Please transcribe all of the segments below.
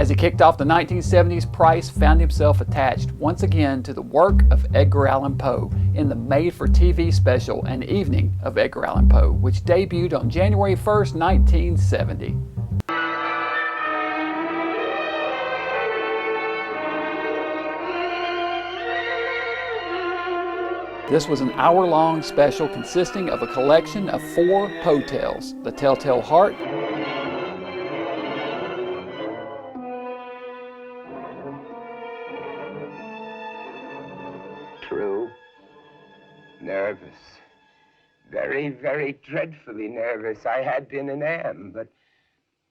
As he kicked off the 1970s, Price found himself attached once again to the work of Edgar Allan Poe in the made-for-TV special An Evening of Edgar Allan Poe, which debuted on January 1st, 1970. This was an hour-long special consisting of a collection of 4 Poe tales: The Telltale Heart, True. Nervous. Very, very dreadfully nervous. I had been and am, but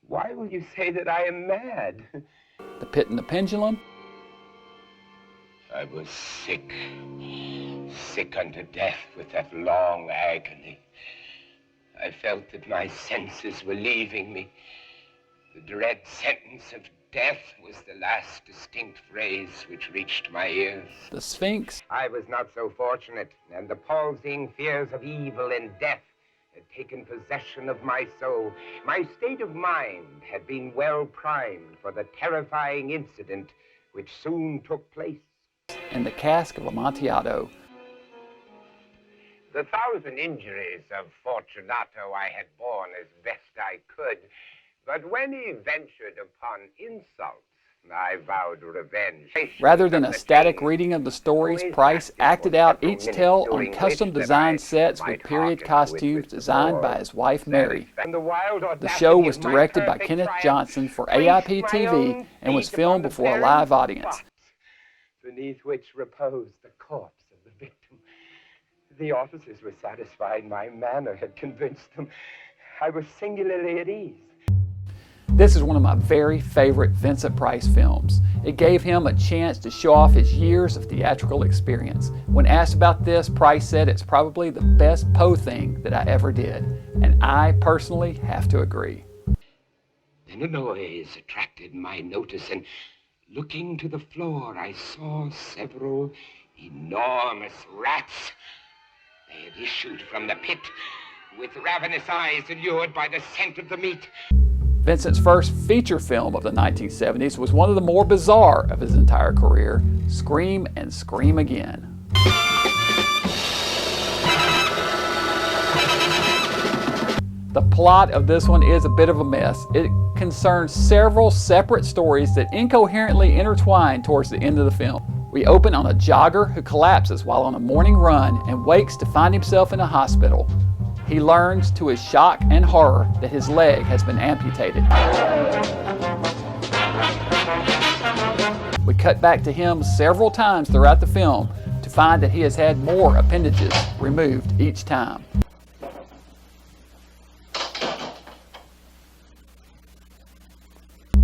why will you say that I am mad? The Pit and the Pendulum, I was sick. Sick unto death with that long agony. I felt that my senses were leaving me. The dread sentence of death was the last distinct phrase which reached my ears. The Sphinx, I was not so fortunate, and the palsying fears of evil and death had taken possession of my soul. My state of mind had been well primed for the terrifying incident which soon took place. and The Cask of Amontillado. The 1,000 injuries of Fortunato I had borne as best I could, but when he ventured upon insults, I vowed revenge. Rather than a static reading of the stories, Price acted out each tale on custom-designed sets with period costumes designed by his wife Mary. The show was directed by Kenneth Johnson for AIP TV and was filmed before a live audience. Beneath which reposed the corpse of the victim. The officers were satisfied my manner had convinced them. I was singularly at ease. This is one of my very favorite Vincent Price films. It gave him a chance to show off his years of theatrical experience. When asked about this, Price said it's probably the best Poe thing that I ever did. And I personally have to agree. Then a noise attracted my notice, and looking to the floor, I saw several enormous rats. They had issued from the pit with ravenous eyes allured by the scent of the meat. Vincent's first feature film of the 1970s was one of the more bizarre of his entire career, Scream and Scream Again. The plot of this one is a bit of a mess. It concerns several separate stories that incoherently intertwine towards the end of the film. We open on a jogger who collapses while on a morning run and wakes to find himself in a hospital. He learns to his shock and horror that his leg has been amputated. We cut back to him several times throughout the film to find that he has had more appendages removed each time.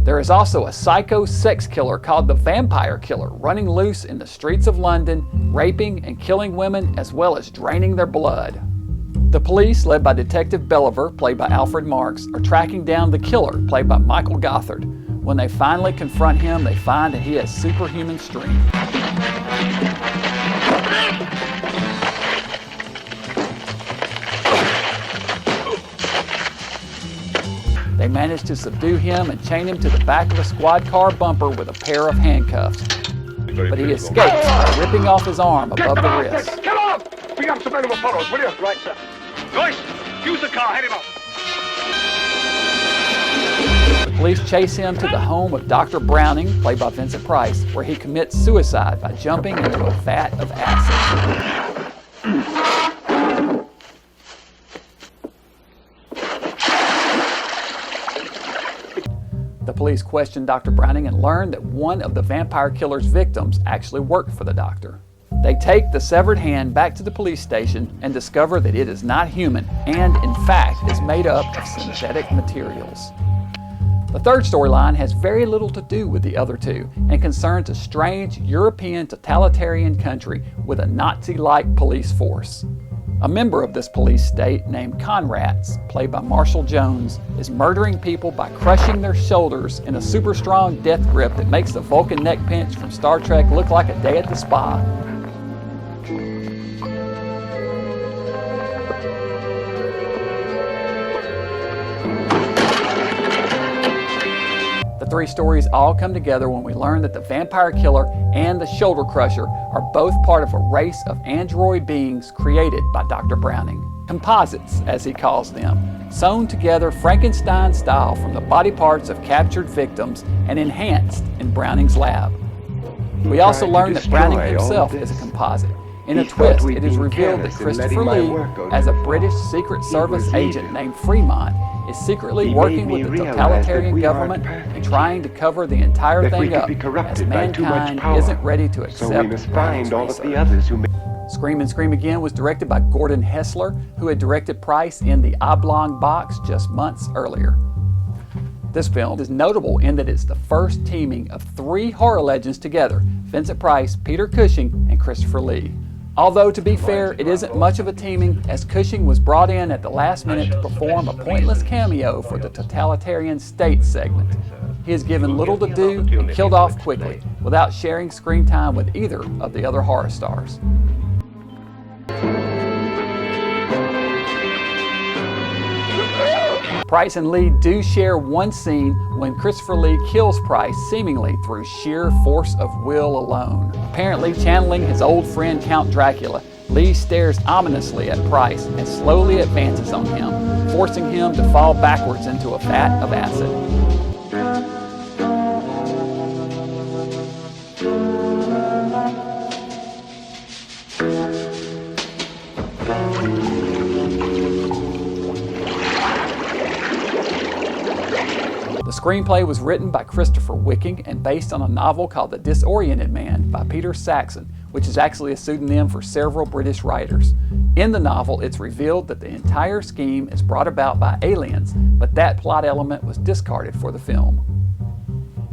There is also a psycho sex killer called the Vampire Killer running loose in the streets of London, raping and killing women as well as draining their blood. The police, led by Detective Belliver, played by Alfred Marks, are tracking down the killer, played by Michael Gothard. When they finally confront him, they find that he has superhuman strength. They manage to subdue him and chain him to the back of a squad car bumper with a pair of handcuffs. But he escapes by ripping off his arm above the wrist. Come on! Bring up some animal follows, will you? Right, sir. Joyce, use the car, head him up. The police chase him to the home of Dr. Browning, played by Vincent Price, where he commits suicide by jumping into a vat of acid. The police question Dr. Browning and learn that one of the vampire killer's victims actually worked for the doctor. They take the severed hand back to the police station and discover that it is not human and, in fact, is made up of synthetic materials. The third storyline has very little to do with the other two and concerns a strange European totalitarian country with a Nazi-like police force. A member of this police state named Conrads, played by Marshall Jones, is murdering people by crushing their shoulders in a super strong death grip that makes the Vulcan neck pinch from Star Trek look like a day at the spa. The The three stories all come together when we learn that the vampire killer and the shoulder crusher are both part of a race of android beings created by Dr. Browning. Composites, as he calls them, sewn together Frankenstein style from the body parts of captured victims and enhanced in Browning's lab. We also learn that Browning himself is a composite. In a twist, it is revealed that Christopher Lee, as a British Secret Service agent named Fremont, is secretly working with the totalitarian government and trying to cover the entire thing up, as mankind isn't ready to accept Browning's research. Scream and Scream Again was directed by Gordon Hessler, who had directed Price in The Oblong Box just months earlier. This film is notable in that it's the first teaming of three horror legends together: Vincent Price, Peter Cushing, and Christopher Lee. Although, to be fair, it isn't much of a teaming, as Cushing was brought in at the last minute to perform a pointless cameo for the totalitarian state segment. He is given little to do and killed off quickly, without sharing screen time with either of the other horror stars. Price and Lee do share one scene when Christopher Lee kills Price seemingly through sheer force of will alone. Apparently channeling his old friend Count Dracula, Lee stares ominously at Price and slowly advances on him, forcing him to fall backwards into a vat of acid. The screenplay was written by Christopher Wicking and based on a novel called The Disoriented Man by Peter Saxon, which is actually a pseudonym for several British writers. In the novel, it's revealed that the entire scheme is brought about by aliens, but that plot element was discarded for the film.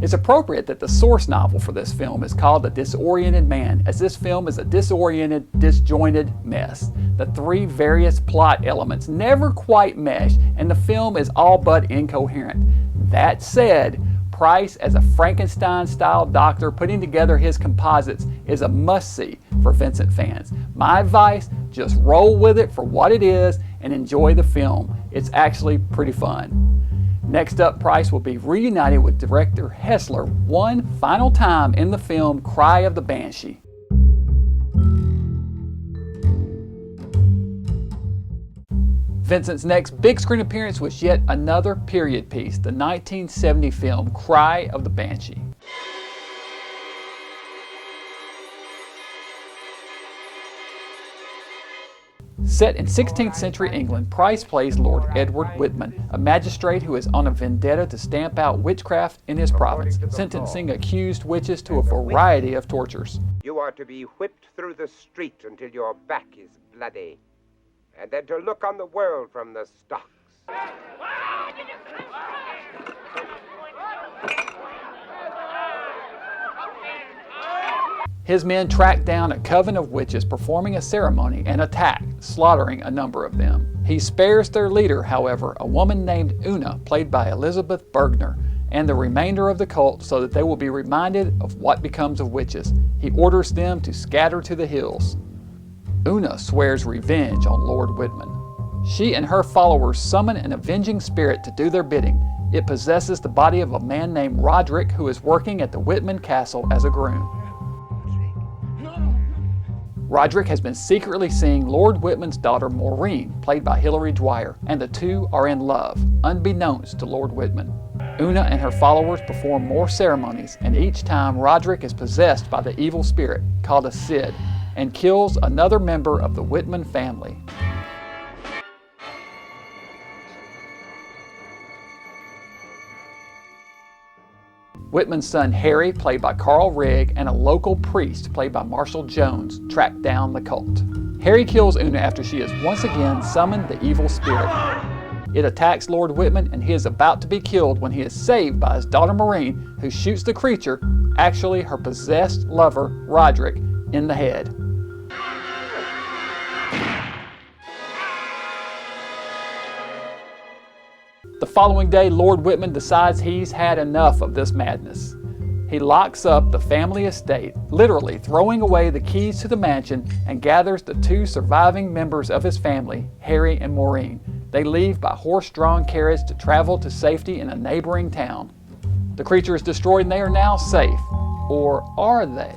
It's appropriate that the source novel for this film is called The Disoriented Man, as this film is a disoriented, disjointed mess. The three various plot elements never quite mesh, and the film is all but incoherent. That said, Price as a Frankenstein-style doctor putting together his composites is a must-see for Vincent fans. My advice, just roll with it for what it is and enjoy the film. It's actually pretty fun. Next up, Price will be reunited with director Hessler one final time in the film Cry of the Banshee. Vincent's next big screen appearance was yet another period piece, the 1970 film Cry of the Banshee. Set in 16th century England, Price plays Lord Edward Whitman, a magistrate who is on a vendetta to stamp out witchcraft in his province, sentencing accused witches to a variety of tortures. You are to be whipped through the street until your back is bloody, and then to look on the world from the stocks. His men track down a coven of witches performing a ceremony and attack, slaughtering a number of them. He spares their leader, however, a woman named Una, played by Elizabeth Bergner, and the remainder of the cult so that they will be reminded of what becomes of witches. He orders them to scatter to the hills. Una swears revenge on Lord Whitman. She and her followers summon an avenging spirit to do their bidding. It possesses the body of a man named Roderick, who is working at the Whitman Castle as a groom. Roderick has been secretly seeing Lord Whitman's daughter Maureen, played by Hilary Dwyer, and the two are in love, unbeknownst to Lord Whitman. Una and her followers perform more ceremonies, and each time Roderick is possessed by the evil spirit, called a Cid, and kills another member of the Whitman family. Whitman's son Harry, played by Carl Rigg, and a local priest, played by Marshall Jones, track down the cult. Harry kills Una after she has once again summoned the evil spirit. It attacks Lord Whitman, and he is about to be killed when he is saved by his daughter Maureen, who shoots the creature, actually her possessed lover, Roderick, in the head. The following day, Lord Whitman decides he's had enough of this madness. He locks up the family estate, literally throwing away the keys to the mansion, and gathers the two surviving members of his family, Harry and Maureen. They leave by horse-drawn carriage to travel to safety in a neighboring town. The creature is destroyed and they are now safe. Or are they?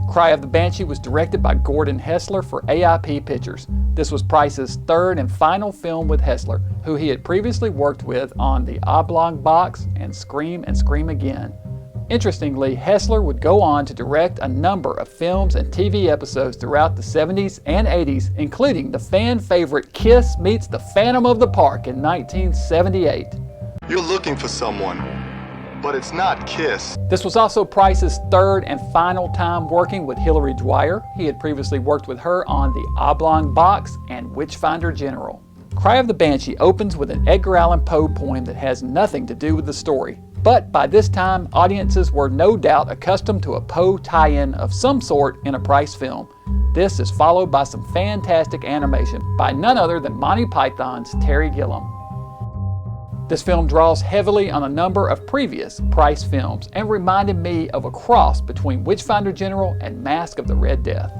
Cry of the Banshee was directed by Gordon Hessler for AIP Pictures. This was Price's third and final film with Hessler, who he had previously worked with on The Oblong Box and Scream Again. Interestingly, Hessler would go on to direct a number of films and TV episodes throughout the 70s and 80s, including the fan favorite Kiss Meets the Phantom of the Park in 1978. You're looking for someone, but it's not Kiss. This was also Price's third and final time working with Hilary Dwyer. He had previously worked with her on The Oblong Box and Witchfinder General. Cry of the Banshee opens with an Edgar Allan Poe poem that has nothing to do with the story. But by this time, audiences were no doubt accustomed to a Poe tie-in of some sort in a Price film. This is followed by some fantastic animation by none other than Monty Python's Terry Gilliam. This film draws heavily on a number of previous Price films and reminded me of a cross between Witchfinder General and Mask of the Red Death.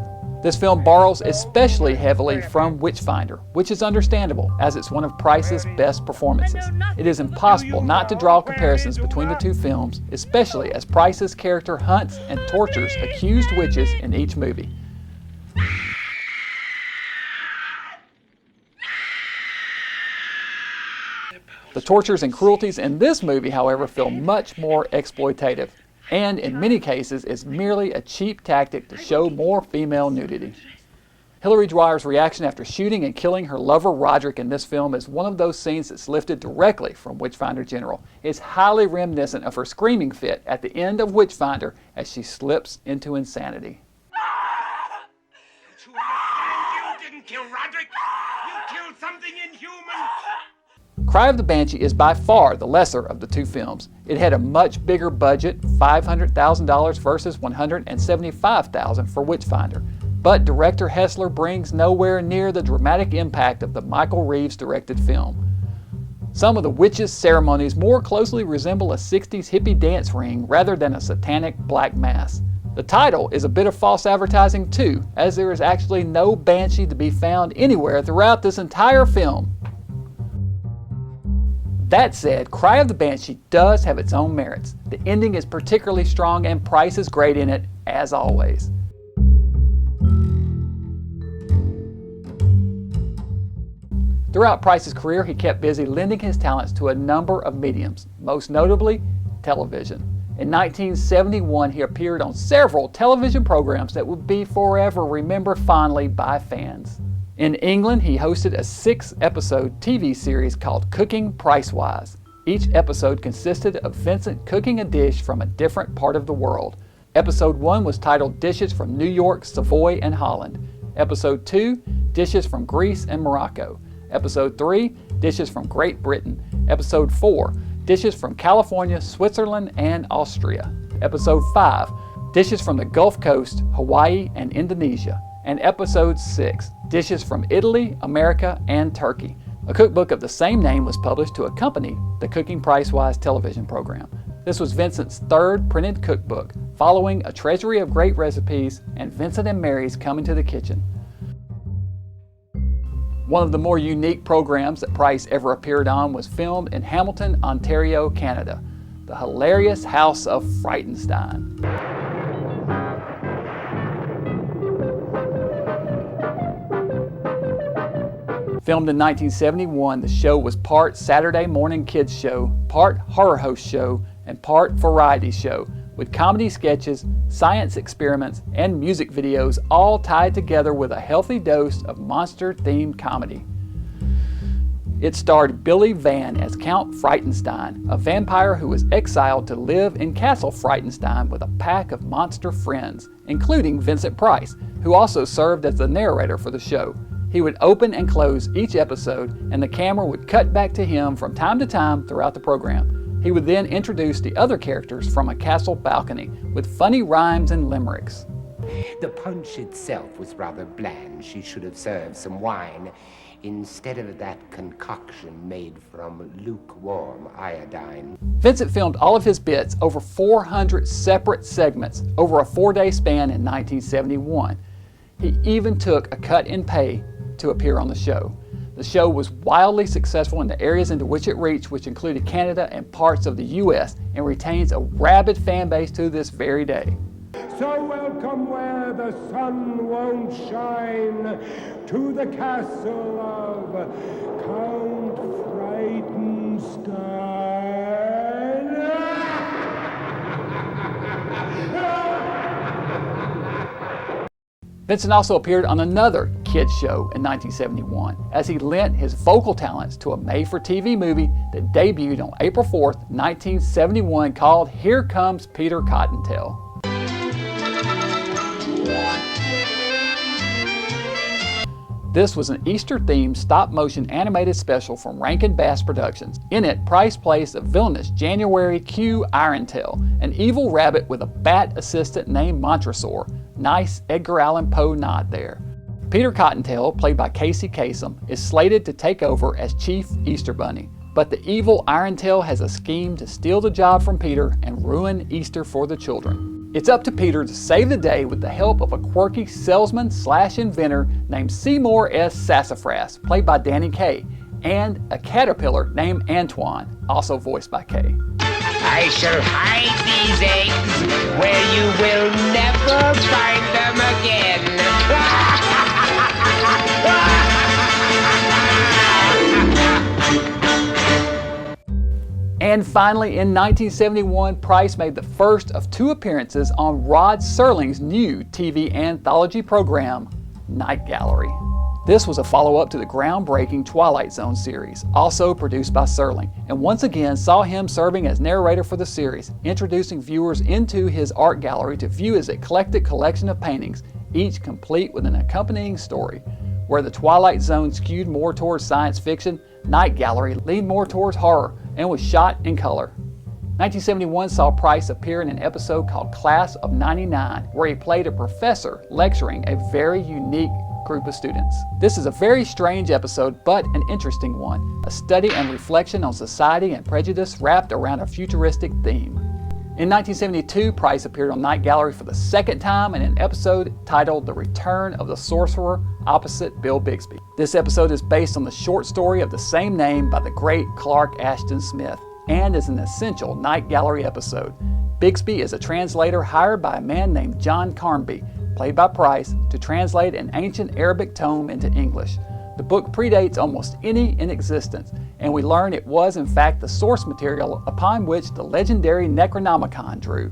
This film borrows especially heavily from Witchfinder, which is understandable as it's one of Price's best performances. It is impossible not to draw comparisons between the two films, especially as Price's character hunts and tortures accused witches in each movie. The tortures and cruelties in this movie, however, feel much more exploitative, and in many cases is merely a cheap tactic to show more female nudity. Hilary Dwyer's reaction after shooting and killing her lover Roderick in this film is one of those scenes that's lifted directly from Witchfinder General. It's highly reminiscent of her screaming fit at the end of Witchfinder as she slips into insanity. To understand, you didn't kill Roderick. You killed something inhuman. Cry of the Banshee is by far the lesser of the two films. It had a much bigger budget, $500,000 versus $175,000 for Witchfinder. But director Hessler brings nowhere near the dramatic impact of the Michael Reeves directed film. Some of the witches' ceremonies more closely resemble a 60s hippie dance ring rather than a satanic black mass. The title is a bit of false advertising too, as there is actually no Banshee to be found anywhere throughout this entire film. That said, Cry of the Banshee does have its own merits. The ending is particularly strong and Price is great in it, as always. Throughout Price's career, he kept busy lending his talents to a number of mediums, most notably television. In 1971, he appeared on several television programs that would be forever remembered fondly by fans. In England, he hosted a 6-episode TV series called Cooking Pricewise. Each episode consisted of Vincent cooking a dish from a different part of the world. Episode 1 was titled Dishes from New York, Savoy, and Holland. Episode 2, Dishes from Greece and Morocco. Episode 3, Dishes from Great Britain. Episode 4, Dishes from California, Switzerland, and Austria. Episode 5, Dishes from the Gulf Coast, Hawaii, and Indonesia. And Episode 6, Dishes from Italy, America, and Turkey. A cookbook of the same name was published to accompany the Cooking Pricewise television program. This was Vincent's third printed cookbook, following A Treasury of Great Recipes and Vincent and Mary's Coming to the Kitchen. One of the more unique programs that Price ever appeared on was filmed in Hamilton, Ontario, Canada, The Hilarious House of Frightenstein. Filmed in 1971, the show was part Saturday morning kids show, part horror host show, and part variety show, with comedy sketches, science experiments, and music videos all tied together with a healthy dose of monster-themed comedy. It starred Billy Van as Count Frightenstein, a vampire who was exiled to live in Castle Frightenstein with a pack of monster friends, including Vincent Price, who also served as the narrator for the show. He would open and close each episode, and the camera would cut back to him from time to time throughout the program. He would then introduce the other characters from a castle balcony with funny rhymes and limericks. The punch itself was rather bland. She should have served some wine instead of that concoction made from lukewarm iodine. Vincent filmed all of his bits over 400 separate segments over a 4-day span in 1971. He even took a cut in pay to appear on the show. The show was wildly successful in the areas into which it reached, which included Canada and parts of the US, and retains a rabid fan base to this very day. So welcome where the sun won't shine to the castle of Count Frightenstein. Vincent also appeared on another kids show in 1971 as he lent his vocal talents to a made-for-TV movie that debuted on April 4th, 1971 called Here Comes Peter Cottontail. This was an Easter-themed stop-motion animated special from Rankin Bass Productions. In it, Price plays the villainous January Q Irontail, an evil rabbit with a bat assistant named Montresor. Nice Edgar Allan Poe nod there. Peter Cottontail, played by Casey Kasem, is slated to take over as Chief Easter Bunny. But the evil Irontail has a scheme to steal the job from Peter and ruin Easter for the children. It's up to Peter to save the day with the help of a quirky salesman/inventor named Seymour S. Sassafras, played by Danny Kaye, and a caterpillar named Antoine, also voiced by Kaye. I shall hide these eggs where you will never find them again. And finally, in 1971, Price made the first of two appearances on Rod Serling's new TV anthology program, Night Gallery. This was a follow-up to the groundbreaking Twilight Zone series, also produced by Serling, and once again saw him serving as narrator for the series, introducing viewers into his art gallery to view his eclectic collection of paintings, each complete with an accompanying story. Where the Twilight Zone skewed more towards science fiction, Night Gallery leaned more towards horror and was shot in color. 1971 saw Price appear in an episode called Class of '99, where he played a professor lecturing a very unique group of students. This is a very strange episode, but an interesting one, a study and reflection on society and prejudice wrapped around a futuristic theme. In 1972, Price appeared on Night Gallery for the second time in an episode titled The Return of the Sorcerer opposite Bill Bixby. This episode is based on the short story of the same name by the great Clark Ashton Smith and is an essential Night Gallery episode. Bixby is a translator hired by a man named John Carnby, played by Price, to translate an ancient Arabic tome into English. The book predates almost any in existence, and we learn it was in fact the source material upon which the legendary Necronomicon drew.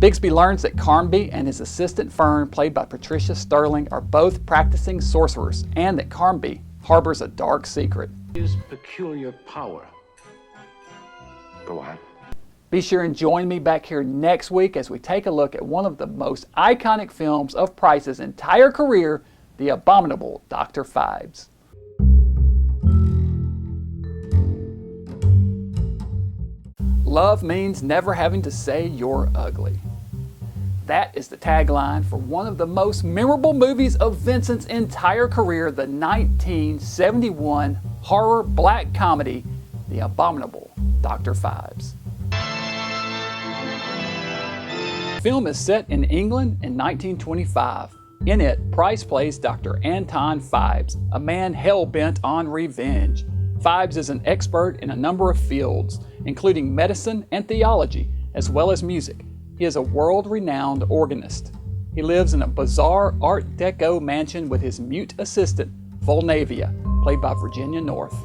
Bixby learns that Carnby and his assistant Fern, played by Patricia Sterling, are both practicing sorcerers, and that Carnby harbors a dark secret. His peculiar power. Go on. Be sure and join me back here next week as we take a look at one of the most iconic films of Price's entire career, The Abominable Dr. Phibes. Love means never having to say you're ugly. That is the tagline for one of the most memorable movies of Vincent's entire career, the 1971 horror black comedy, The Abominable Dr. Phibes. The film is set in England in 1925. In it, Price plays Dr. Anton Phibes, a man hell-bent on revenge. Phibes is an expert in a number of fields, including medicine and theology, as well as music. He is a world-renowned organist. He lives in a bizarre Art Deco mansion with his mute assistant, Volnavia, played by Virginia North.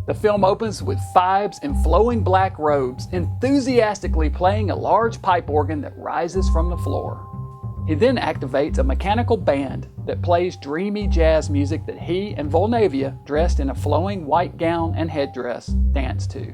The film opens with Phibes in flowing black robes, enthusiastically playing a large pipe organ that rises from the floor. He then activates a mechanical band that plays dreamy jazz music that he and Volnavia, dressed in a flowing white gown and headdress, dance to.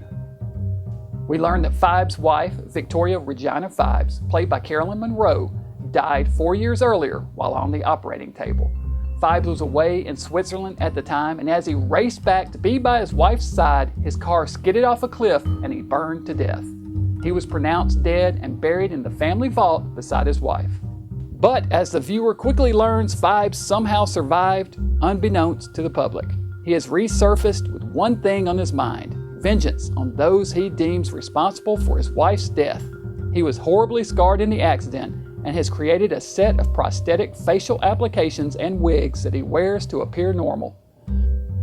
We learn that Phibes' wife, Victoria Regina Phibes, played by Carolyn Monroe, died 4 years earlier while on the operating table. Phibes was away in Switzerland at the time, and as he raced back to be by his wife's side, his car skidded off a cliff and he burned to death. He was pronounced dead and buried in the family vault beside his wife. But as the viewer quickly learns, Phibes somehow survived, unbeknownst to the public. He has resurfaced with one thing on his mind: vengeance on those he deems responsible for his wife's death. He was horribly scarred in the accident and has created a set of prosthetic facial applications and wigs that he wears to appear normal.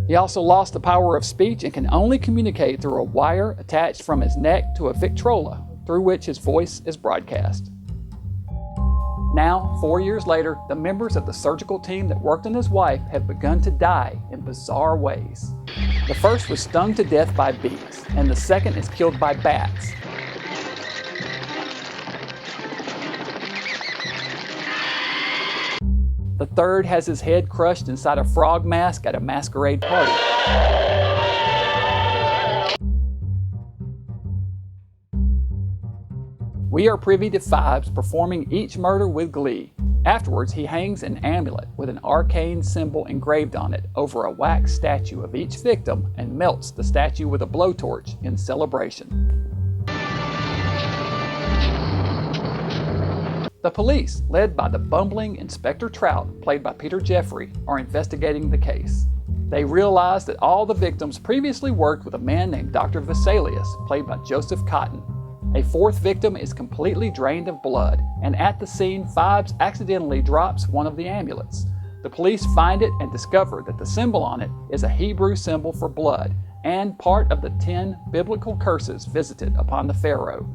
He also lost the power of speech and can only communicate through a wire attached from his neck to a Victrola, through which his voice is broadcast. Now, 4 years later, the members of the surgical team that worked on his wife have begun to die in bizarre ways. The first was stung to death by bees, and the second is killed by bats. The third has his head crushed inside a frog mask at a masquerade party. We are privy to Phibes performing each murder with glee. Afterwards, he hangs an amulet with an arcane symbol engraved on it over a wax statue of each victim and melts the statue with a blowtorch in celebration. The police, led by the bumbling Inspector Trout, played by Peter Jeffrey, are investigating the case. They realize that all the victims previously worked with a man named Dr. Vesalius, played by Joseph Cotton. A fourth victim is completely drained of blood, and at the scene, Phibes accidentally drops one of the amulets. The police find it and discover that the symbol on it is a Hebrew symbol for blood and part of the 10 biblical curses visited upon the Pharaoh.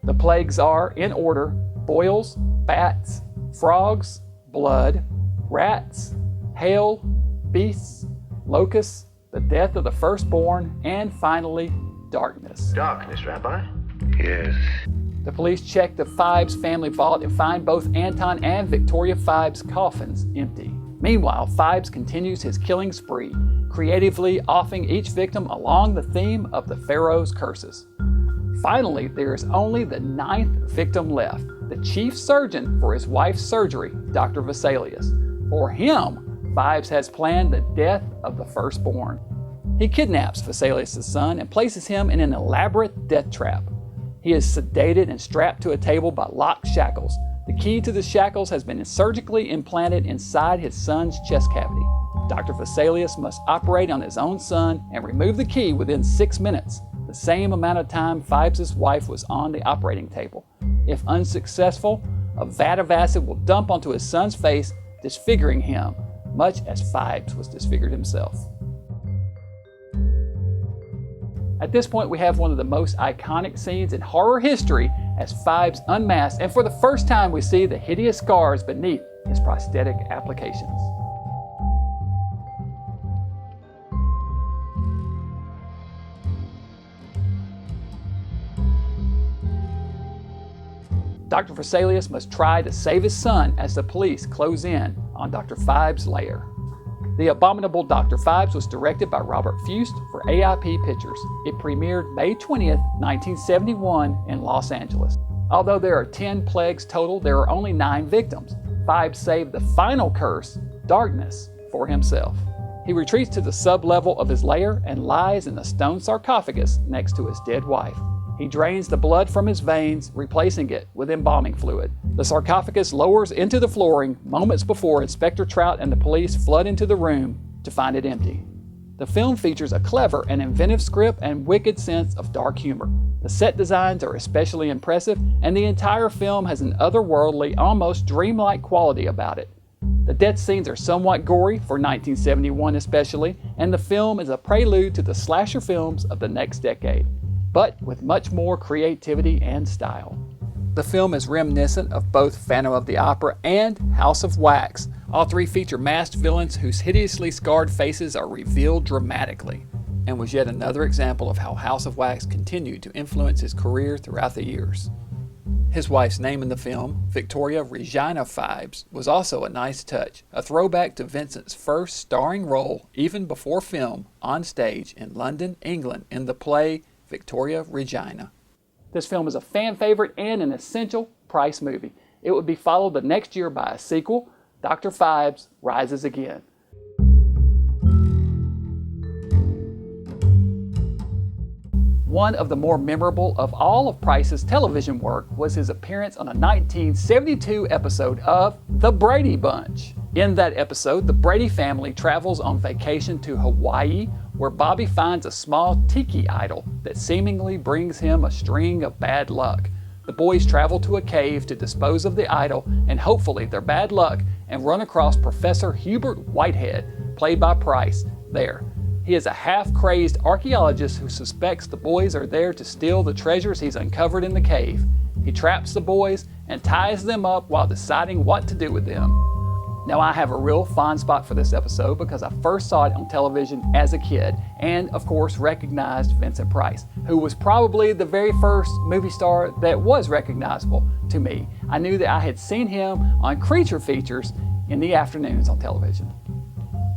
The plagues are, in order, boils, bats, frogs, blood, rats, hail, beasts, locusts, the death of the firstborn, and finally, darkness. Darkness, Rabbi? Yes. The police check the Phibes family vault and find both Anton and Victoria Phibes' coffins empty. Meanwhile, Phibes continues his killing spree, creatively offing each victim along the theme of the Pharaoh's curses. Finally, there is only the 9th victim left, the chief surgeon for his wife's surgery, Dr. Vesalius. For him, Phibes has planned the death of the firstborn. He kidnaps Vesalius' son and places him in an elaborate death trap. He is sedated and strapped to a table by locked shackles. The key to the shackles has been surgically implanted inside his son's chest cavity. Dr. Vesalius must operate on his own son and remove the key within 6 minutes, the same amount of time Phibes' wife was on the operating table. If unsuccessful, a vat of acid will dump onto his son's face, disfiguring him, much as Phibes was disfigured himself. At this point, we have one of the most iconic scenes in horror history as Phibes unmasks, and for the first time we see the hideous scars beneath his prosthetic applications. Dr. Vesalius must try to save his son as the police close in on Dr. Phibes' lair. The Abominable Dr. Phibes was directed by Robert Fust for AIP Pictures. It premiered May 20th, 1971 in Los Angeles. Although there are 10 plagues total, there are only 9 victims. Phibes saved the final curse, darkness, for himself. He retreats to the sub-level of his lair and lies in a stone sarcophagus next to his dead wife. He drains the blood from his veins, replacing it with embalming fluid. The sarcophagus lowers into the flooring moments before Inspector Trout and the police flood into the room to find it empty. The film features a clever and inventive script and wicked sense of dark humor. The set designs are especially impressive, and the entire film has an otherworldly, almost dreamlike quality about it. The death scenes are somewhat gory, for 1971 especially, and the film is a prelude to the slasher films of the next decade, but with much more creativity and style. The film is reminiscent of both Phantom of the Opera and House of Wax. All three feature masked villains whose hideously scarred faces are revealed dramatically, and was yet another example of how House of Wax continued to influence his career throughout the years. His wife's name in the film, Victoria Regina Phibes, was also a nice touch, a throwback to Vincent's first starring role, even before film, on stage in London, England, in the play Victoria Regina. This film is a fan favorite and an essential Price movie. It would be followed the next year by a sequel, Dr. Phibes Rises Again. One of the more memorable of all of Price's television work was his appearance on a 1972 episode of The Brady Bunch. In that episode, the Brady family travels on vacation to Hawaii, where Bobby finds a small tiki idol that seemingly brings him a string of bad luck. The boys travel to a cave to dispose of the idol and hopefully their bad luck, and run across Professor Hubert Whitehead, played by Price, there. He is a half-crazed archaeologist who suspects the boys are there to steal the treasures he's uncovered in the cave. He traps the boys and ties them up while deciding what to do with them. Now, I have a real fond spot for this episode because I first saw it on television as a kid and, of course, recognized Vincent Price, who was probably the very first movie star that was recognizable to me. I knew that I had seen him on creature features in the afternoons on television.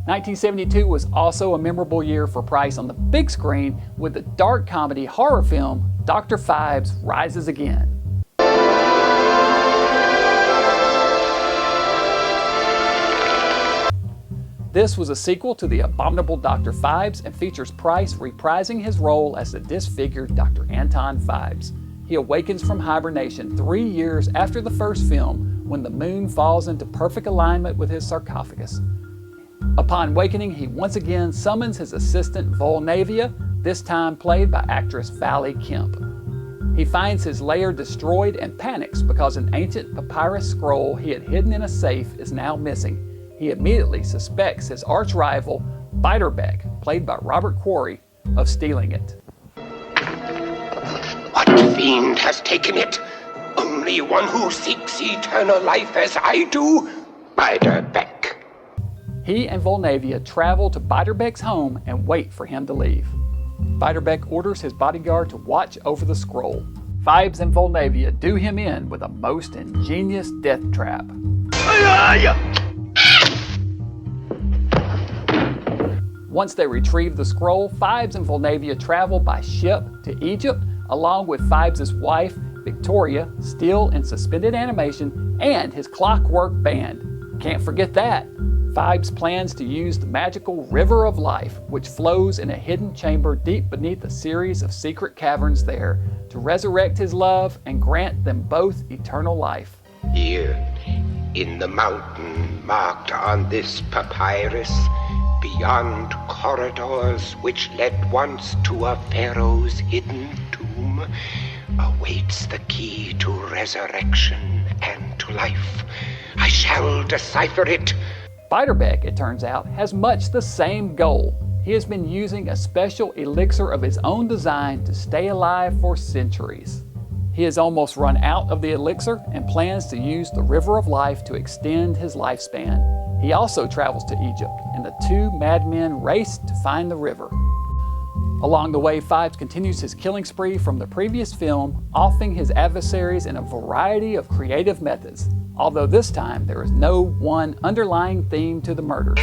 1972 was also a memorable year for Price on the big screen with the dark comedy horror film Dr. Phibes Rises Again. This was a sequel to the Abominable Dr. Phibes and features Price reprising his role as the disfigured Dr. Anton Phibes. He awakens from hibernation 3 years after the first film when the moon falls into perfect alignment with his sarcophagus. Upon wakening, he once again summons his assistant Volnavia, this time played by actress Valley Kemp. He finds his lair destroyed and panics because an ancient papyrus scroll he had hidden in a safe is now missing. He immediately suspects his arch-rival, Beiderbecke, played by Robert Quarry, of stealing it. What fiend has taken it? Only one who seeks eternal life as I do, Beiderbecke. He and Volnavia travel to Beiderbecke's home and wait for him to leave. Beiderbecke orders his bodyguard to watch over the scroll. Phibes and Volnavia do him in with a most ingenious death trap. Once they retrieve the scroll, Phibes and Volnavia travel by ship to Egypt, along with Phibes' wife, Victoria, still in suspended animation, and his clockwork band. Can't forget that. Phibes plans to use the magical River of Life, which flows in a hidden chamber deep beneath a series of secret caverns there, to resurrect his love and grant them both eternal life. Here, in the mountain marked on this papyrus, beyond corridors which led once to a pharaoh's hidden tomb, awaits the key to resurrection and to life. I shall decipher it. Beiderbecke, it turns out, has much the same goal. He has been using a special elixir of his own design to stay alive for centuries. He has almost run out of the elixir and plans to use the River of Life to extend his lifespan. He also travels to Egypt, and the two madmen race to find the river. Along the way, Phibes continues his killing spree from the previous film, offing his adversaries in a variety of creative methods, although this time there is no one underlying theme to the murders.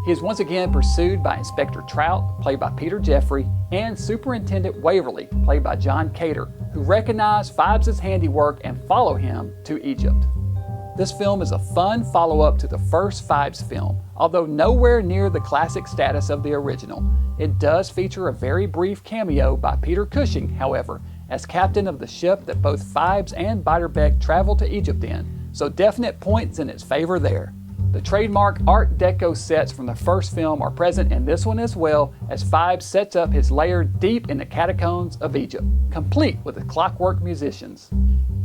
He is once again pursued by Inspector Trout, played by Peter Jeffrey, and Superintendent Waverly, played by John Cater, who recognize Phibes' handiwork and follow him to Egypt. This film is a fun follow-up to the first Phibes film, although nowhere near the classic status of the original. It does feature a very brief cameo by Peter Cushing, however, as captain of the ship that both Phibes and Beiderbecke travel to Egypt in, so definite points in its favor there. The trademark Art Deco sets from the first film are present in this one as well, as Phibes sets up his lair deep in the catacombs of Egypt, complete with the clockwork musicians.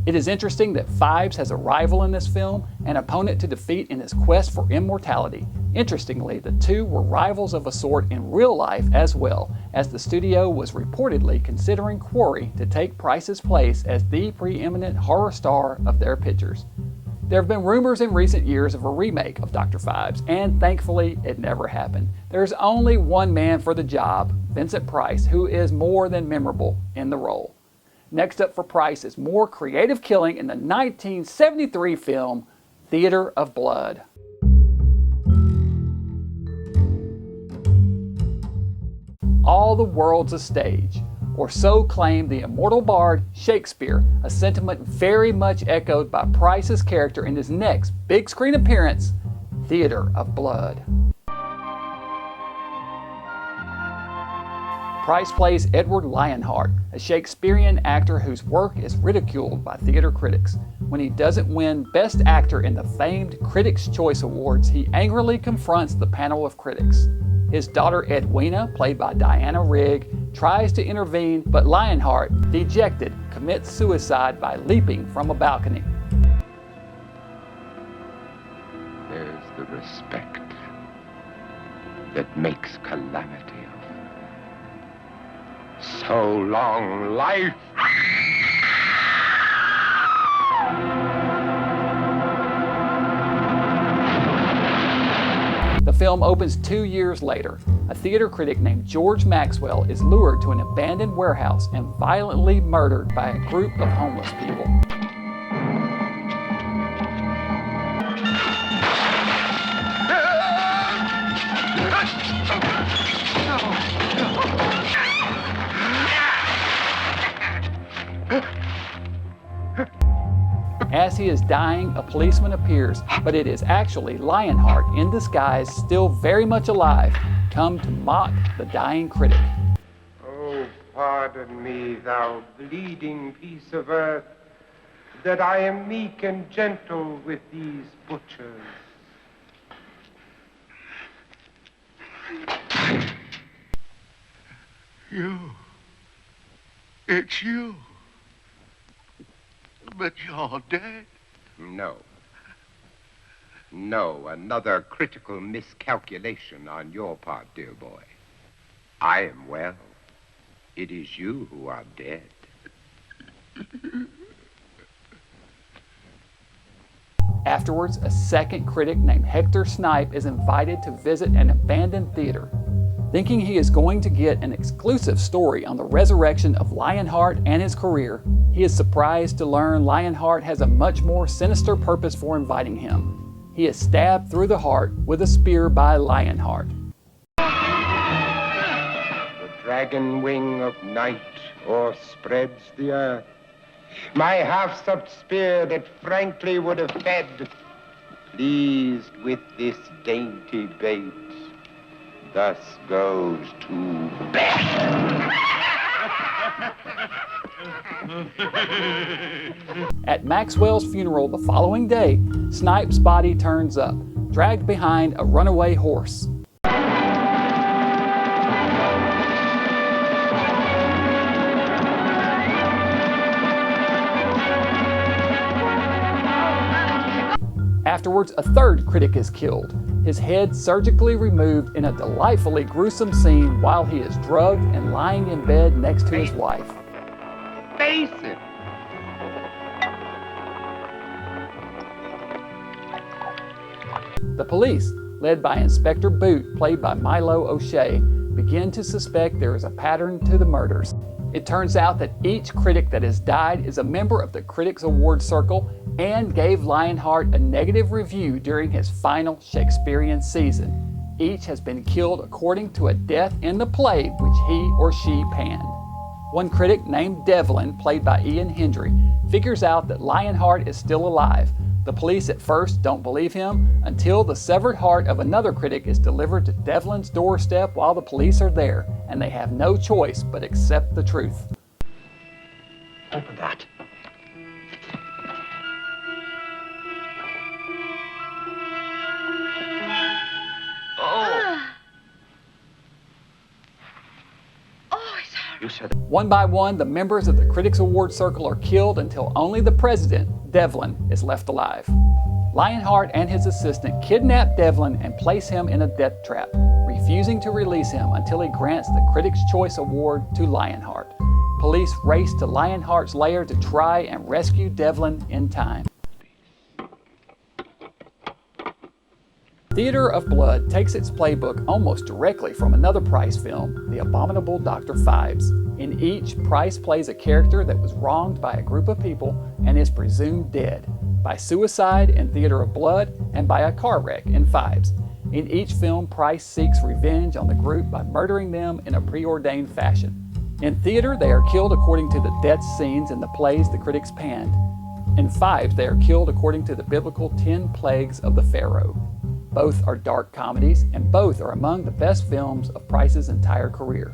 It is interesting that Phibes has a rival in this film, an opponent to defeat in his quest for immortality. Interestingly, the two were rivals of a sort in real life as well, as the studio was reportedly considering Quarry to take Price's place as the preeminent horror star of their pictures. There have been rumors in recent years of a remake of Dr. Phibes, and thankfully it never happened. There's only one man for the job, Vincent Price, who is more than memorable in the role. Next up for Price is more creative killing in the 1973 film Theater of Blood. All the world's a stage, or so claimed the immortal bard Shakespeare, a sentiment very much echoed by Price's character in his next big screen appearance, Theater of Blood. Price plays Edward Lionheart, a Shakespearean actor whose work is ridiculed by theater critics. When he doesn't win Best Actor in the famed Critics' Choice Awards, he angrily confronts the panel of critics. His daughter Edwina, played by Diana Rigg, tries to intervene, but Lionheart, dejected, commits suicide by leaping from a balcony. spectre that makes calamity of so long life. The film opens 2 years later. A theater critic named George Maxwell is lured to an abandoned warehouse and violently murdered by a group of homeless people. As he is dying, a policeman appears, but it is actually Lionheart in disguise, still very much alive, come to mock the dying critic. Oh, pardon me, thou bleeding piece of earth, that I am meek and gentle with these butchers. You. It's you. But you're dead. No. No, another critical miscalculation on your part, dear boy. I am well. It is you who are dead. Afterwards, a second critic named Hector Snipe is invited to visit an abandoned theater. Thinking he is going to get an exclusive story on the resurrection of Lionheart and his career, he is surprised to learn Lionheart has a much more sinister purpose for inviting him. He is stabbed through the heart with a spear by Lionheart. The dragon wing of night o'erspreads the earth. My half-supped spear that frankly would have fed, pleased with this dainty bait, thus goes to bed. At Maxwell's funeral the following day, Snipe's body turns up, dragged behind a runaway horse. Afterwards, a third critic is killed, his head surgically removed in a delightfully gruesome scene while he is drugged and lying in bed next to his wife. Face it. The police, led by Inspector Boot, played by Milo O'Shea, begin to suspect there is a pattern to the murders. It turns out that each critic that has died is a member of the Critics Award Circle and gave Lionheart a negative review during his final Shakespearean season. Each has been killed according to a death in the play which he or she panned. One critic named Devlin, played by Ian Hendry, figures out that Lionheart is still alive. The police at first don't believe him until the severed heart of another critic is delivered to Devlin's doorstep while the police are there, and they have no choice but accept the truth. Open that. You said One by one, the members of the Critics Award Circle are killed until only the president, Devlin, is left alive. Lionheart and his assistant kidnap Devlin and place him in a death trap, refusing to release him until he grants the Critics' Choice Award to Lionheart. Police race to Lionheart's lair to try and rescue Devlin in time. Theater of Blood takes its playbook almost directly from another Price film, The Abominable Dr. Phibes. In each, Price plays a character that was wronged by a group of people and is presumed dead, by suicide in Theater of Blood and by a car wreck in Phibes. In each film, Price seeks revenge on the group by murdering them in a preordained fashion. In theater, they are killed according to the death scenes in the plays the critics panned. In Phibes, they are killed according to the biblical 10 plagues of the Pharaoh. Both are dark comedies, and both are among the best films of Price's entire career.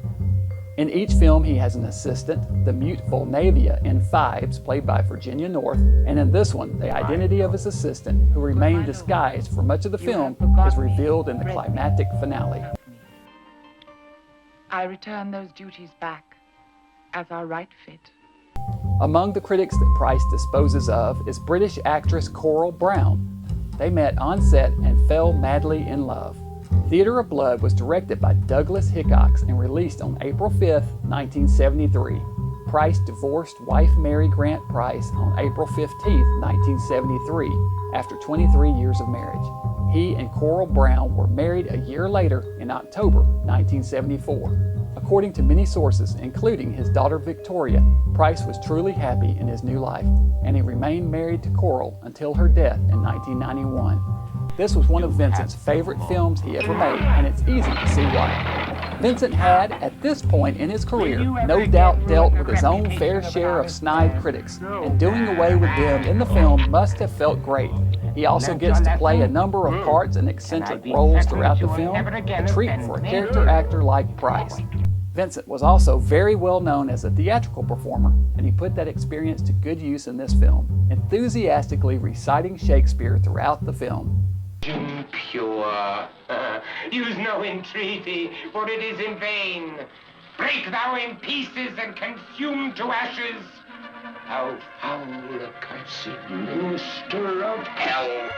In each film, he has an assistant, the mute Volnavia in Phibes, played by Virginia North, and in this one, the identity of his assistant, who remained disguised for much of the film, is revealed in the climactic finale. I return those duties back as our right fit. Among the critics that Price disposes of is British actress Coral Brown. they met on set and fell madly in love. Theater of Blood was directed by Douglas Hickox and released on April 5, 1973. Price divorced wife Mary Grant Price on April 15, 1973, after 23 years of marriage. He and Coral Brown were married a year later in October 1974. According to many sources, including his daughter Victoria, Price was truly happy in his new life, and he remained married to Coral until her death in 1991. This was one of Vincent's favorite films he ever made, and it's easy to see why. Vincent had, at this point in his career, no doubt dealt with his own fair share of snide critics, and doing away with them in the film must have felt great. He also gets to play a number of parts and eccentric roles throughout the film, a treat for a character actor like Price. Vincent was also very well known as a theatrical performer, and he put that experience to good use in this film, enthusiastically reciting Shakespeare throughout the film. Impure, use no entreaty, for it is in vain. Break thou in pieces and consume to ashes. Thou foul, accursed minister of hell.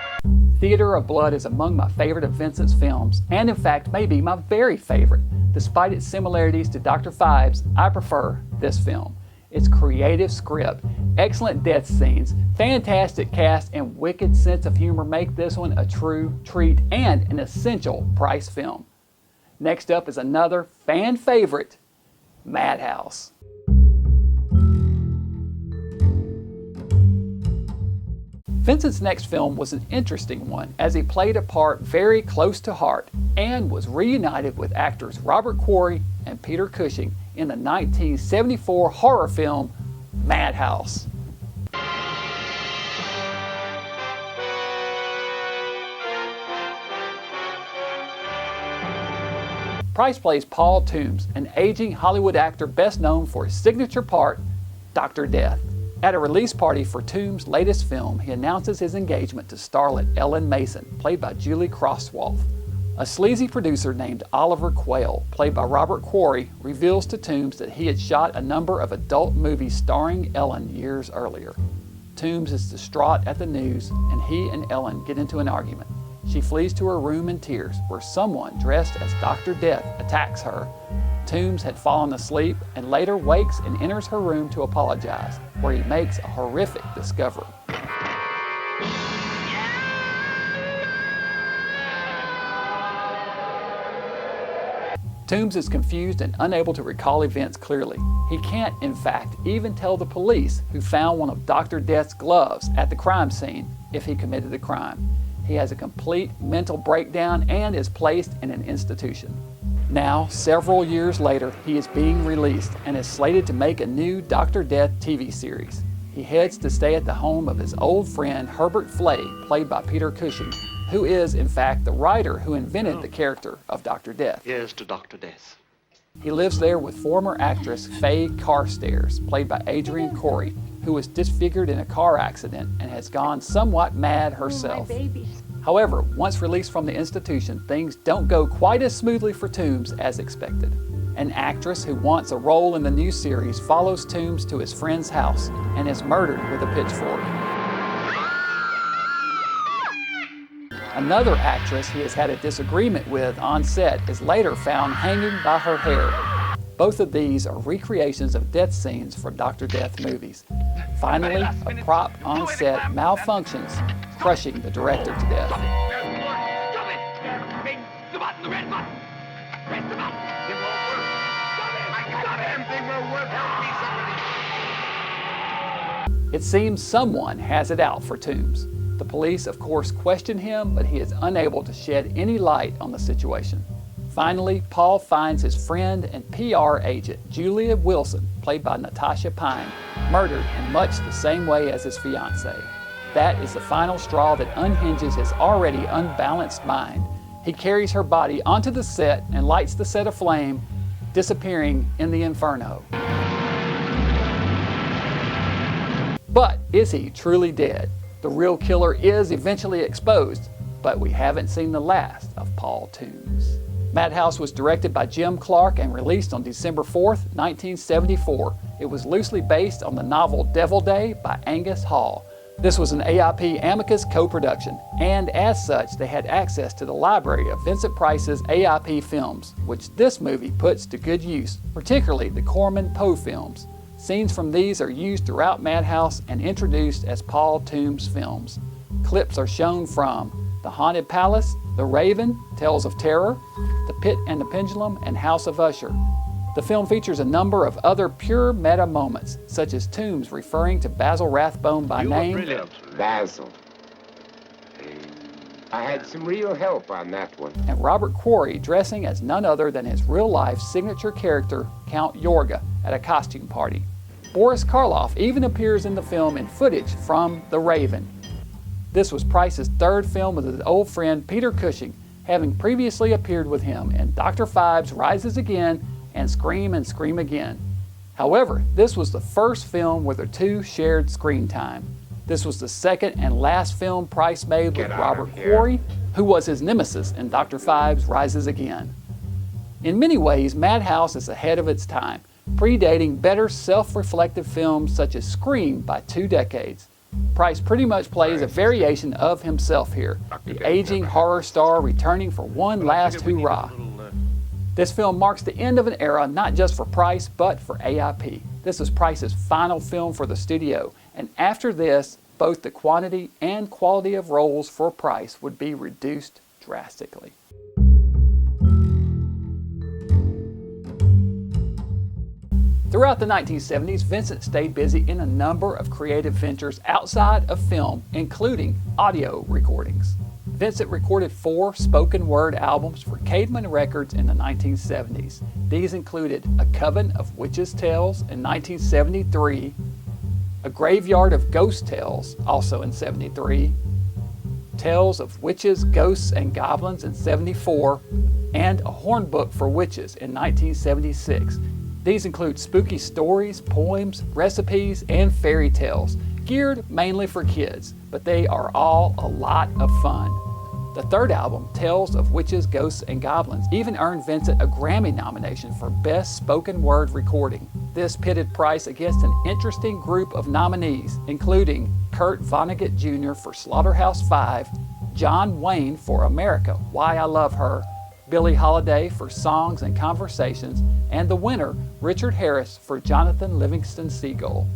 Theater of Blood is among my favorite of Vincent's films, and in fact may be my very favorite. Despite its similarities to Dr. Phibes, I prefer this film. Its creative script, excellent death scenes, fantastic cast, and wicked sense of humor make this one a true treat and an essential Price film. Next up is another fan favorite, Madhouse. Vincent's next film was an interesting one, as he played a part very close to heart and was reunited with actors Robert Quarry and Peter Cushing in the 1974 horror film Madhouse. Price plays Paul Toombs, an aging Hollywood actor best known for his signature part, Dr. Death. At a release party for Toombs' latest film, he announces his engagement to starlet Ellen Mason, played by Julie Crosswalth. A sleazy producer named Oliver Quayle, played by Robert Quarry, reveals to Toombs that he had shot a number of adult movies starring Ellen years earlier. Toombs is distraught at the news, and he and Ellen get into an argument. She flees to her room in tears, where someone dressed as Dr. Death attacks her. Toombs had fallen asleep and later wakes and enters her room to apologize, where he makes a horrific discovery. Toombs is confused and unable to recall events clearly. He can't, in fact, even tell the police, who found one of Dr. Death's gloves at the crime scene, if he committed the crime. He has a complete mental breakdown and is placed in an institution. Now, several years later, he is being released and is slated to make a new Dr. Death TV series. He heads to stay at the home of his old friend Herbert Flay, played by Peter Cushing, who is, in fact, the writer who invented the character of Dr. Death. Here's to Dr. Death. He lives there with former actress Faye Carstairs, played by Adrienne Corey, who was disfigured in a car accident and has gone somewhat mad herself. However, once released from the institution, things don't go quite as smoothly for Toombs as expected. An actress who wants a role in the new series follows Toombs to his friend's house and is murdered with a pitchfork. Another actress he has had a disagreement with on set is later found hanging by her hair. Both of these are recreations of death scenes from Dr. Death movies. Finally, a prop on set malfunctions, crushing the director to death. Stop it! Big, the button, the red button! Press the button! It won't work! Stop it! I got damn thing will work! Help me, somebody! It seems someone has it out for Toombs. The police, of course, question him, but he is unable to shed any light on the situation. Finally, Paul finds his friend and PR agent, Julia Wilson, played by Natasha Pine, murdered in much the same way as his fiancée. That is the final straw that unhinges his already unbalanced mind. He carries her body onto the set and lights the set aflame, disappearing in the inferno. But is he truly dead? The real killer is eventually exposed, but we haven't seen the last of Paul Toombs. Madhouse was directed by Jim Clark and released on December 4th, 1974. It was loosely based on the novel Devil Day by Angus Hall. This was an AIP Amicus co-production, and as such, they had access to the library of Vincent Price's AIP films, which this movie puts to good use, particularly the Corman Poe films. Scenes from these are used throughout Madhouse and introduced as Paul Toombs films. Clips are shown from The Haunted Palace, The Raven, Tales of Terror, The Pit and the Pendulum, and House of Usher. The film features a number of other pure meta moments, such as Toombs referring to Basil Rathbone by name. Basil. I had some real help on that one. And Robert Quarry dressing as none other than his real-life signature character, Count Yorga, at a costume party. Boris Karloff even appears in the film in footage from The Raven. This was Price's third film with his old friend Peter Cushing, having previously appeared with him in Dr. Phibes Rises Again and Scream Again. However, this was the first film where the two shared screen time. This was the second and last film Price made with Robert Quarry, who was his nemesis in Dr. Phibes Rises Again. In many ways, Madhouse is ahead of its time, predating better self-reflective films such as Scream by 2 decades. Price pretty much plays a variation of himself here, the aging horror star returning for one last hurrah. This film marks the end of an era not just for Price, but for AIP. This is Price's final film for the studio, and after this, both the quantity and quality of roles for Price would be reduced drastically. Throughout the 1970s, Vincent stayed busy in a number of creative ventures outside of film, including audio recordings. Vincent recorded 4 spoken word albums for Cademan Records in the 1970s. These included A Coven of Witches' Tales in 1973, A Graveyard of Ghost Tales, also in 73, Tales of Witches, Ghosts, and Goblins in 74, and A Hornbook for Witches in 1976. These include spooky stories, poems, recipes, and fairy tales, geared mainly for kids, but they are all a lot of fun. The third album, Tales of Witches, Ghosts, and Goblins, even earned Vincent a Grammy nomination for Best Spoken Word Recording. This pitted Price against an interesting group of nominees, including Kurt Vonnegut Jr. for Slaughterhouse-Five, John Wayne for America, Why I Love Her, Billie Holiday for Songs and Conversations, and the winner, Richard Harris for Jonathan Livingston Seagull.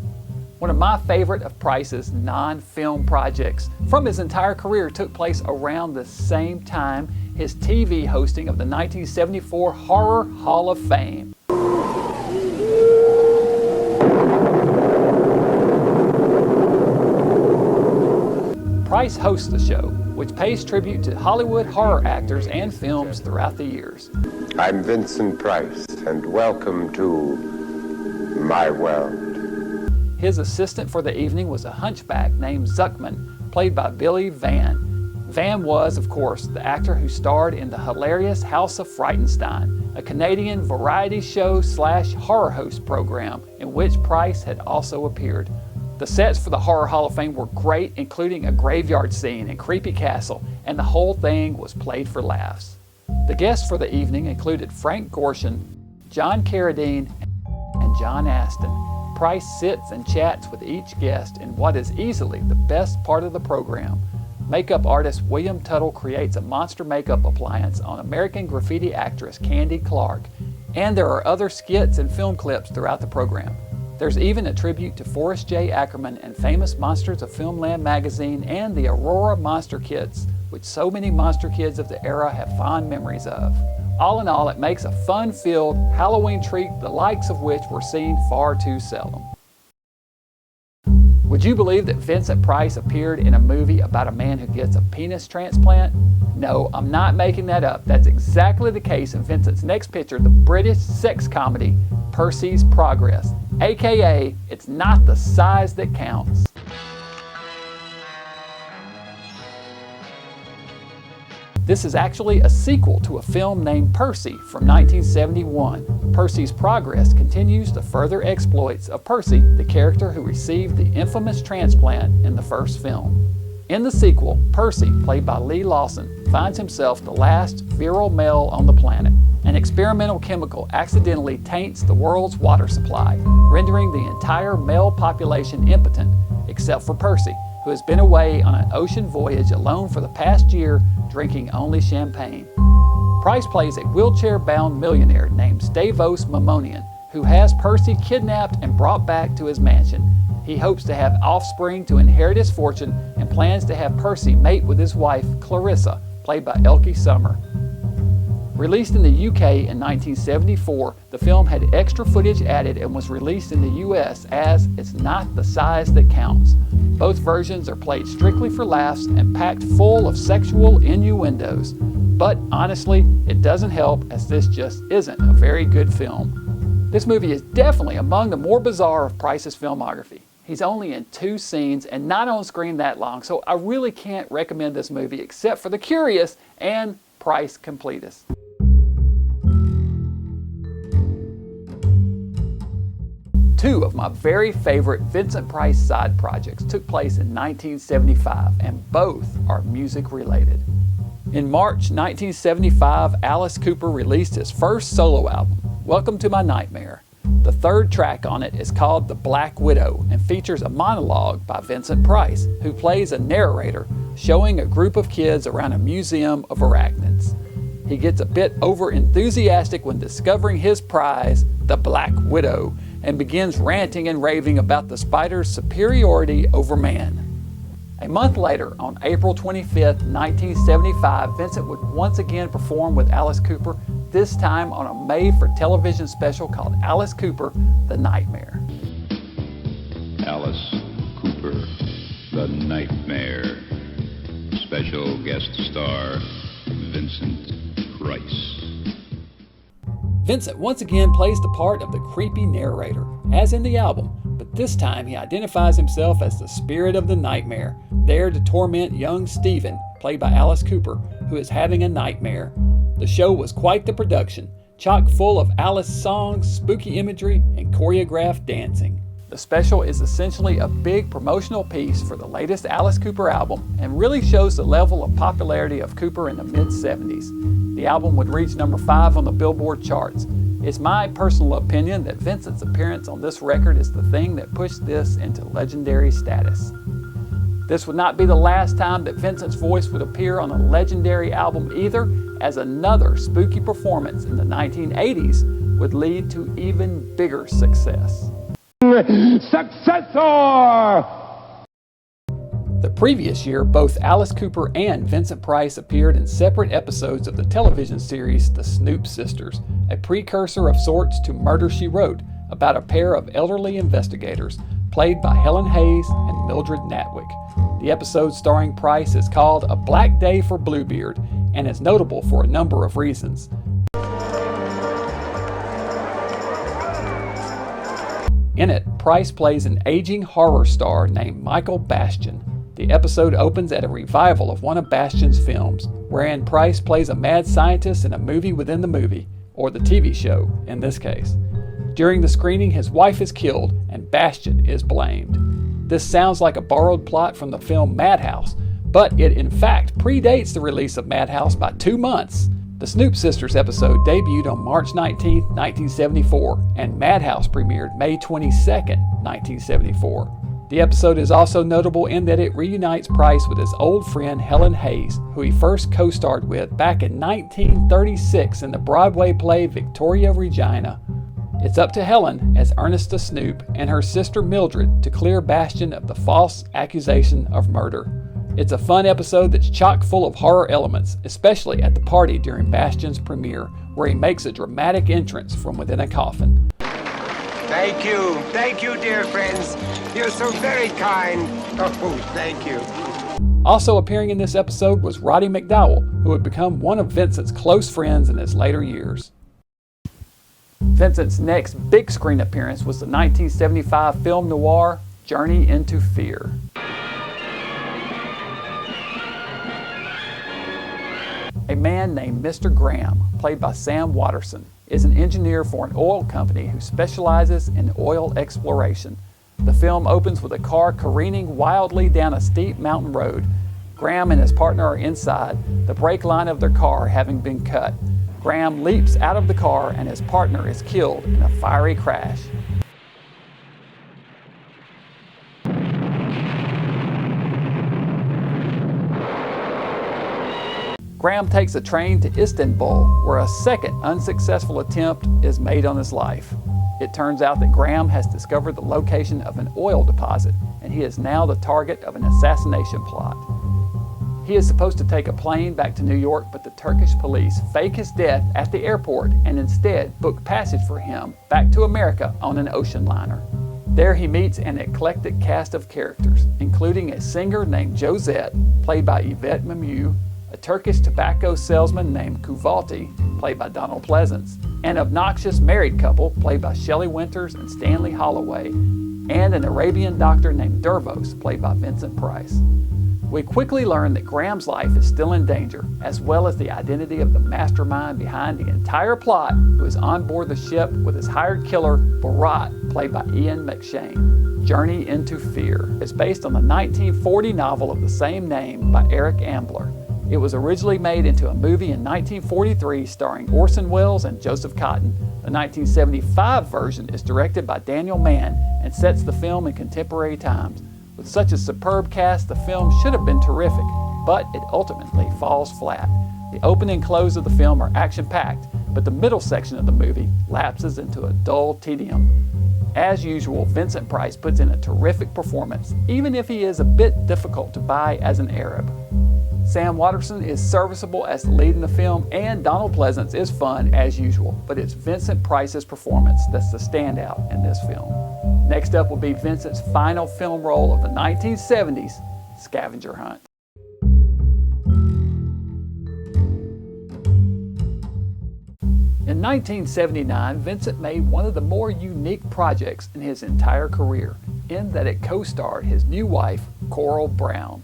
One of my favorite of Price's non-film projects from his entire career took place around the same time, his TV hosting of the 1974 Horror Hall of Fame. Price hosts the show, which pays tribute to Hollywood horror actors and films throughout the years. I'm Vincent Price, and welcome to my world. His assistant for the evening was a hunchback named Zuckman, played by Billy Van. Van was, of course, the actor who starred in the hilarious House of Frightenstein, a Canadian variety show / horror host program in which Price had also appeared. The sets for the Horror Hall of Fame were great, including a graveyard scene and creepy castle, and the whole thing was played for laughs. The guests for the evening included Frank Gorshin, John Carradine, and John Astin. Price sits and chats with each guest in what is easily the best part of the program. Makeup artist William Tuttle creates a monster makeup appliance on American graffiti actress Candy Clark, and there are other skits and film clips throughout the program. There's even a tribute to Forrest J. Ackerman and Famous Monsters of Filmland magazine and the Aurora Monster Kits, which so many monster kids of the era have fond memories of. All in all, it makes a fun-filled Halloween treat, the likes of which were seen far too seldom. Would you believe that Vincent Price appeared in a movie about a man who gets a penis transplant? No, I'm not making that up. That's exactly the case in Vincent's next picture, the British sex comedy Percy's Progress, aka It's Not the Size That Counts. This is actually a sequel to a film named Percy from 1971. Percy's Progress continues the further exploits of Percy, the character who received the infamous transplant in the first film. In the sequel, Percy, played by Lee Lawson, finds himself the last virile male on the planet. An experimental chemical accidentally taints the world's water supply, rendering the entire male population impotent, except for Percy, who has been away on an ocean voyage alone for the past year, drinking only champagne. Price plays a wheelchair-bound millionaire named Stavros Mamonian, who has Percy kidnapped and brought back to his mansion. He hopes to have offspring to inherit his fortune and plans to have Percy mate with his wife, Clarissa, played by Elke Summer. Released in the UK in 1974, the film had extra footage added and was released in the US as It's Not the Size That Counts. Both versions are played strictly for laughs and packed full of sexual innuendos. But honestly, it doesn't help, as this just isn't a very good film. This movie is definitely among the more bizarre of Price's filmography. He's only in 2 scenes and not on screen that long, so I really can't recommend this movie except for the curious and Price completists. Two of my very favorite Vincent Price side projects took place in 1975, and both are music related. In March 1975, Alice Cooper released his first solo album, Welcome to My Nightmare. The third track on it is called The Black Widow and features a monologue by Vincent Price, who plays a narrator showing a group of kids around a museum of arachnids. He gets a bit over-enthusiastic when discovering his prize, the Black Widow, and begins ranting and raving about the spider's superiority over man. A month later, on April 25, 1975, Vincent would once again perform with Alice Cooper, this time on a made-for-television special called Alice Cooper, The Nightmare. Alice Cooper, The Nightmare. Special guest star, Vincent Price. Vincent once again plays the part of the creepy narrator, as in the album, but this time he identifies himself as the spirit of the nightmare, there to torment young Stephen, played by Alice Cooper, who is having a nightmare. The show was quite the production, chock full of Alice songs, spooky imagery, and choreographed dancing. The special is essentially a big promotional piece for the latest Alice Cooper album and really shows the level of popularity of Cooper in the mid-70s. The album would reach number 5 on the Billboard charts. It's my personal opinion that Vincent's appearance on this record is the thing that pushed this into legendary status. This would not be the last time that Vincent's voice would appear on a legendary album either, as another spooky performance in the 1980s would lead to even bigger success. Successor! The previous year, both Alice Cooper and Vincent Price appeared in separate episodes of the television series The Snoop Sisters, a precursor of sorts to Murder, She Wrote, about a pair of elderly investigators, played by Helen Hayes and Mildred Natwick. The episode starring Price is called A Black Day for Bluebeard and is notable for a number of reasons. In it, Price plays an aging horror star named Michael Bastian. The episode opens at a revival of one of Bastian's films, wherein Price plays a mad scientist in a movie within the movie, or the TV show in this case. During the screening, his wife is killed and Bastian is blamed. This sounds like a borrowed plot from the film Madhouse, but it in fact predates the release of Madhouse by 2 months. The Snoop Sisters episode debuted on March 19, 1974, and Madhouse premiered May 22, 1974. The episode is also notable in that it reunites Price with his old friend Helen Hayes, who he first co-starred with back in 1936 in the Broadway play Victoria Regina. It's up to Helen, as Ernesta Snoop, and her sister Mildred to clear Bastian of the false accusation of murder. It's a fun episode that's chock full of horror elements, especially at the party during Bastian's premiere, where he makes a dramatic entrance from within a coffin. Thank you, dear friends. You're so very kind. Oh, thank you. Also appearing in this episode was Roddy McDowell, who would become one of Vincent's close friends in his later years. Vincent's next big screen appearance was the 1975 film noir, Journey into Fear. A man named Mr. Graham, played by Sam Watterson, is an engineer for an oil company who specializes in oil exploration. The film opens with a car careening wildly down a steep mountain road. Graham and his partner are inside, the brake line of their car having been cut. Graham leaps out of the car and his partner is killed in a fiery crash. Graham takes a train to Istanbul, where a second unsuccessful attempt is made on his life. It turns out that Graham has discovered the location of an oil deposit, and he is now the target of an assassination plot. He is supposed to take a plane back to New York, but the Turkish police fake his death at the airport and instead book passage for him back to America on an ocean liner. There he meets an eclectic cast of characters, including a singer named Josette, played by Yvette Mimieux, a Turkish tobacco salesman named Kuvalti, played by Donald Pleasance, an obnoxious married couple, played by Shelley Winters and Stanley Holloway, and an Arabian doctor named Dervos, played by Vincent Price. We quickly learn that Graham's life is still in danger, as well as the identity of the mastermind behind the entire plot, who is on board the ship with his hired killer, Barat, played by Ian McShane. Journey into Fear is based on the 1940 novel of the same name by Eric Ambler. It was originally made into a movie in 1943 starring Orson Welles and Joseph Cotten. The 1975 version is directed by Daniel Mann and sets the film in contemporary times. With such a superb cast, the film should have been terrific, but it ultimately falls flat. The opening and close of the film are action-packed, but the middle section of the movie lapses into a dull tedium. As usual, Vincent Price puts in a terrific performance, even if he is a bit difficult to buy as an Arab. Sam Waterston is serviceable as the lead in the film, and Donald Pleasance is fun as usual, but it's Vincent Price's performance that's the standout in this film. Next up will be Vincent's final film role of the 1970s, Scavenger Hunt. In 1979, Vincent made one of the more unique projects in his entire career, in that it co-starred his new wife, Coral Brown.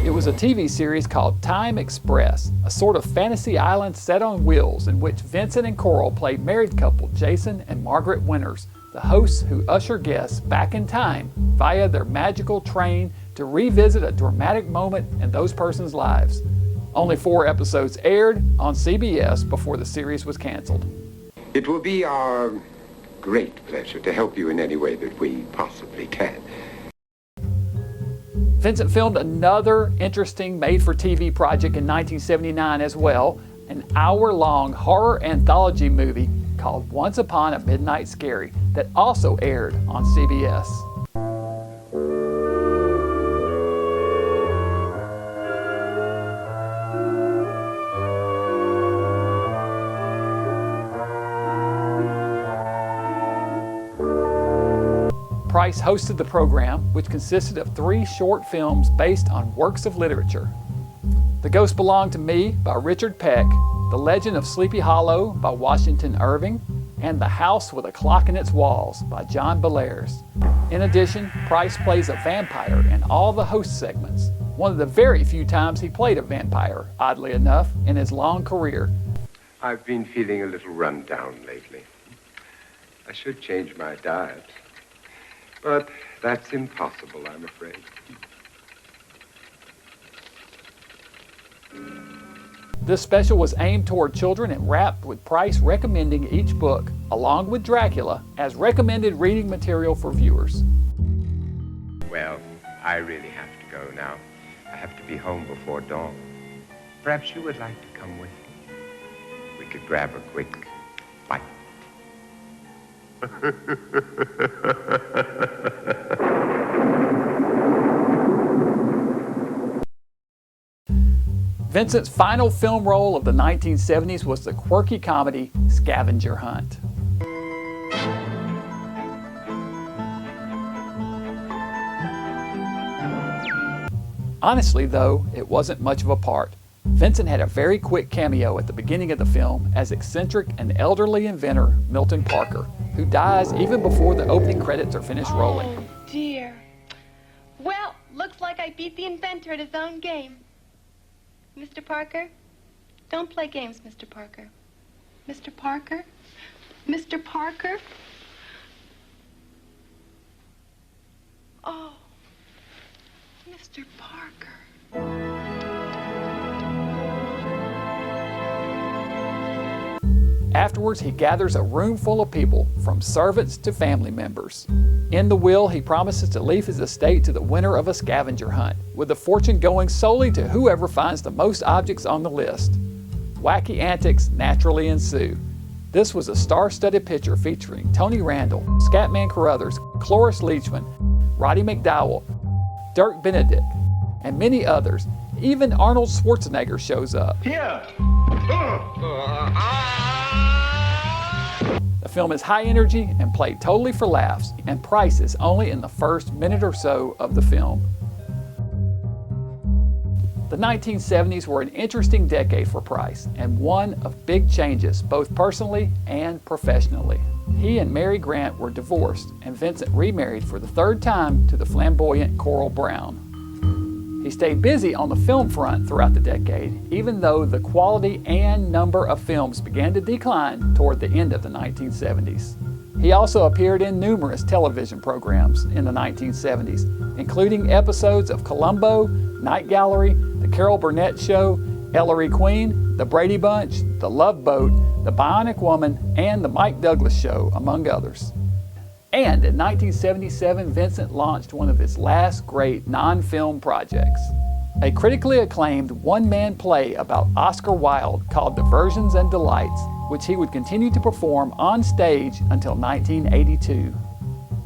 It was a TV series called Time Express, a sort of fantasy island set on wheels in which Vincent and Coral played married couple Jason and Margaret Winters, the hosts who usher guests back in time via their magical train to revisit a dramatic moment in those persons' lives. Only 4 episodes aired on CBS before the series was canceled. It will be our great pleasure to help you in any way that we possibly can. Vincent filmed another interesting made-for-TV project in 1979 as well, an hour-long horror anthology movie called Once Upon a Midnight Scary that also aired on CBS. Price hosted the program, which consisted of 3 short films based on works of literature. The Ghost Belonged to Me by Richard Peck, The Legend of Sleepy Hollow by Washington Irving, and The House with a Clock in Its Walls by John Bellairs. In addition, Price plays a vampire in all the host segments, one of the very few times he played a vampire, oddly enough, in his long career. I've been feeling a little run down lately. I should change my diet. But that's impossible, I'm afraid. This special was aimed toward children and wrapped with Price recommending each book, along with Dracula, as recommended reading material for viewers. Well, I really have to go now. I have to be home before dawn. Perhaps you would like to come with me. We could grab a quick bite. Vincent's final film role of the 1970s was the quirky comedy Scavenger Hunt. Honestly, though, it wasn't much of a part. Vincent had a very quick cameo at the beginning of the film as eccentric and elderly inventor Milton Parker, who dies even before the opening credits are finished rolling. Oh, dear. Well, looks like I beat the inventor at his own game. Mr. Parker? Don't play games, Mr. Parker. Mr. Parker? Mr. Parker? Oh, Mr. Parker. Afterwards, he gathers a room full of people, from servants to family members. In the will, he promises to leave his estate to the winner of a scavenger hunt, with the fortune going solely to whoever finds the most objects on the list. Wacky antics naturally ensue. This was a star-studded picture featuring Tony Randall, Scatman Carruthers, Cloris Leachman, Roddy McDowell, Dirk Benedict, and many others. Even Arnold Schwarzenegger shows up. Here! The film is high energy and played totally for laughs, and Price is only in the first minute or so of the film. The 1970s were an interesting decade for Price, and one of big changes both personally and professionally. He and Mary Grant were divorced, and Vincent remarried for the third time to the flamboyant Coral Brown. He stayed busy on the film front throughout the decade, even though the quality and number of films began to decline toward the end of the 1970s. He also appeared in numerous television programs in the 1970s, including episodes of Columbo, Night Gallery, The Carol Burnett Show, Ellery Queen, The Brady Bunch, The Love Boat, The Bionic Woman, and The Mike Douglas Show, among others. And in 1977, Vincent launched one of his last great non-film projects, a critically acclaimed one-man play about Oscar Wilde called Diversions and Delights, which he would continue to perform on stage until 1982.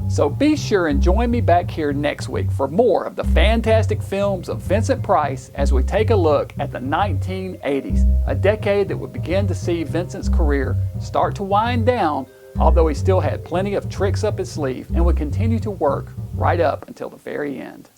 So be sure and join me back here next week for more of the fantastic films of Vincent Price as we take a look at the 1980s, a decade that would begin to see Vincent's career start to wind down, although he still had plenty of tricks up his sleeve and would continue to work right up until the very end.